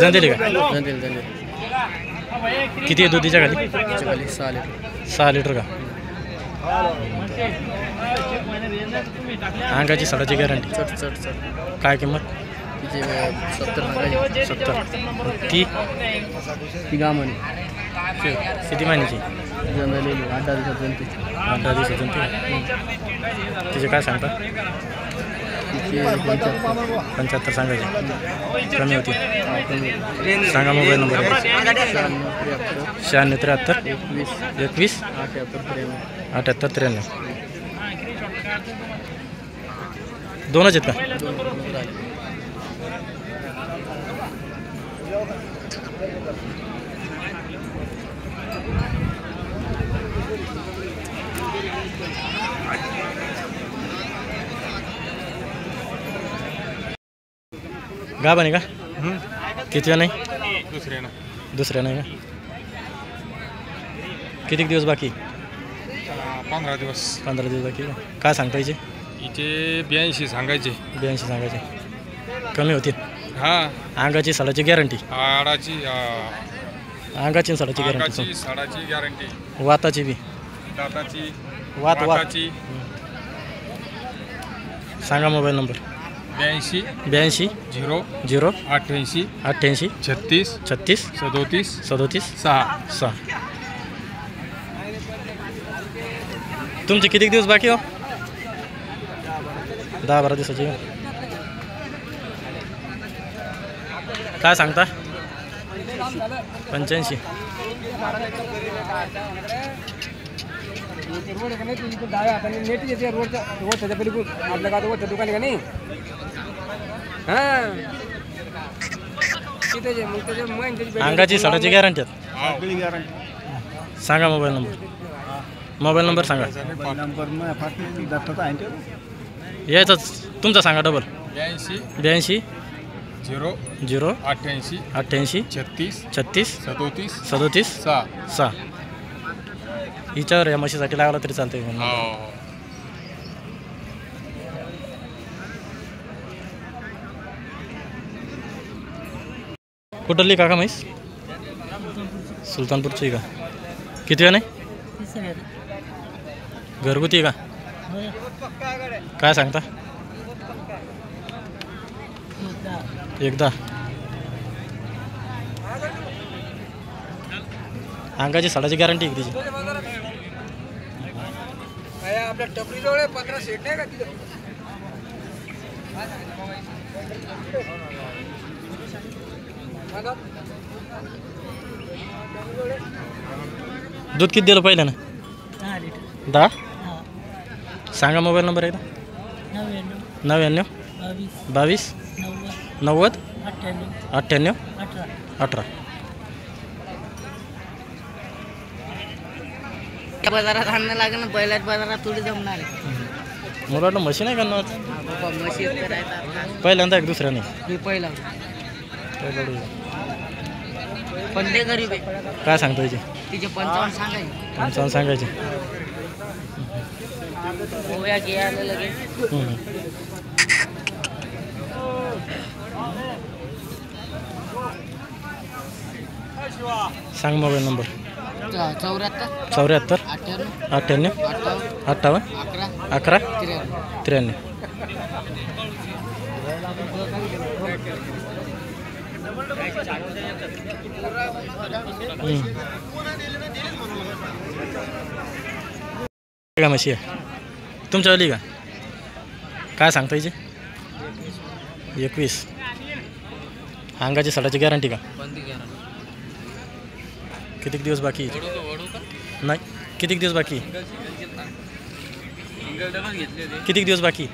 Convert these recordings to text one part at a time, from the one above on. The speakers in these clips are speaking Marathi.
जंदेली का? जंदेल किती आहे दुधीच्या खाली? 6 लिटर का? अंगाची सडाची गॅरंटी. चट काय किंमत? 70 ती गामाने किती महिन्याची? जमलेली 8 दिवसात 18 दिवसातून तिचे काय सांगता? 75 सांगायचे. कमी होती. सांगा मोबाईल नंबर. 9673 21 78 93. दोनच आहेत का? गाभा नाही का? किती नाही? दुसऱ्या नाही का? किती दिवस बाकी? 15 दिवस. 15 दिवस बाकी का? काय सांगता हिचे? 82 सांगायचे. 82 सांगायचे. कमी होतील. हा. अंगाची सडाची गॅरंटी. अंगाची सडाची गॅरंटी. सडाची गॅरंटी. वाताची बी. दाताची. वाताची. सांगा मोबाईल नंबर. 82 0 88 36 37 6. तुमचे किती दिवस बाकी हो? 10-12 दिवसाची. काय सांगता? 85. अंगाची सडाची गॅरंटी. सांगा मोबाईल नंबर सांगा. यायचाच तुमचा सांगा. डबल 82 0 88 36 37 6. हिच्यावर या म्हशीसाठी लागला तरी चालतंय. कुठली काका म्हैस? सुलतानपूरची का? किती नाही? घरगुती का? काय सांगता? एकदा. अंगाची सडाची गॅरंटी आहे तिची. आपल्या टपरीजवळ 15 सेट नाही का तिथं? दूध किती दिलं पहिल्यानं? 10. सांगा मोबाईल नंबर एकदा. 99 22 90 98 18. बाजारात आणणं लागेल. पहिल्याच बाजारात थोडी जमणार आहे. मला वाटलं मशीन आहे का? मशीन पहिल्यांदा एक दुसऱ्या नाही. मी पहिला पण ते गरीब आहे. काय सांगता तिचे? 55 सांगायचे. गोव्या घ्यायला लगेच. सांग मोबाईल नंबर. 74 98 58 11 93. का म्हशी आहे तुमच्यावाली का? काय सांगता हिचे? 21. अंगाची सडाची गॅरंटी का? किती दिवस बाकी? नाही. किती दिवस बाकी? किती दिवस बाकी?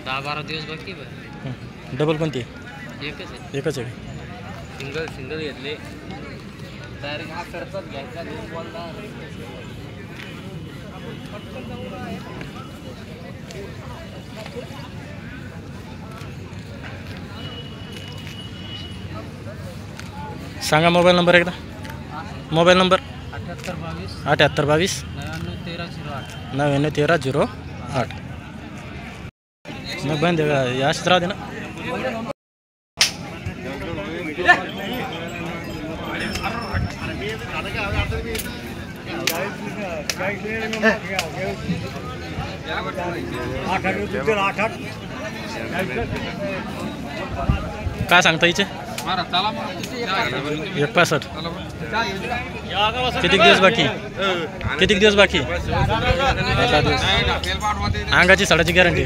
10-12 दिवस बाकी. डबल कोणती? एकच आहे. सिंगल घेतले. सांगा मोबाईल नंबर एकदा. Mobile number 78 22 99 13 08. मग बंद याच राहते ना. काय सांगता हिचे? मारा चला मग 1.65. किती दिवस बाकी? किती दिवस बाकी? 10 दिवस. अंगाची साडाची गॅरंटी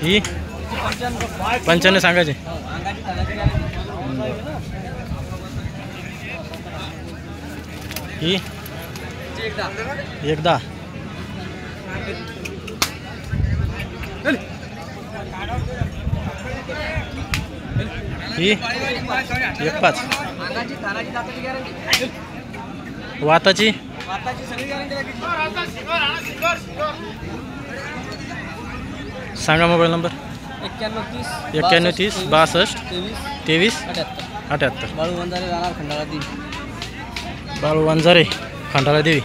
ही 95 सांगायची. ही 1.10. ही 1.5. वाताची सांगा मोबाईल नंबर. 91 30 62 23 78. बाळू वंजारे राहणार खंडाळा ती. बाळू वंजारे खंडाळा देवी.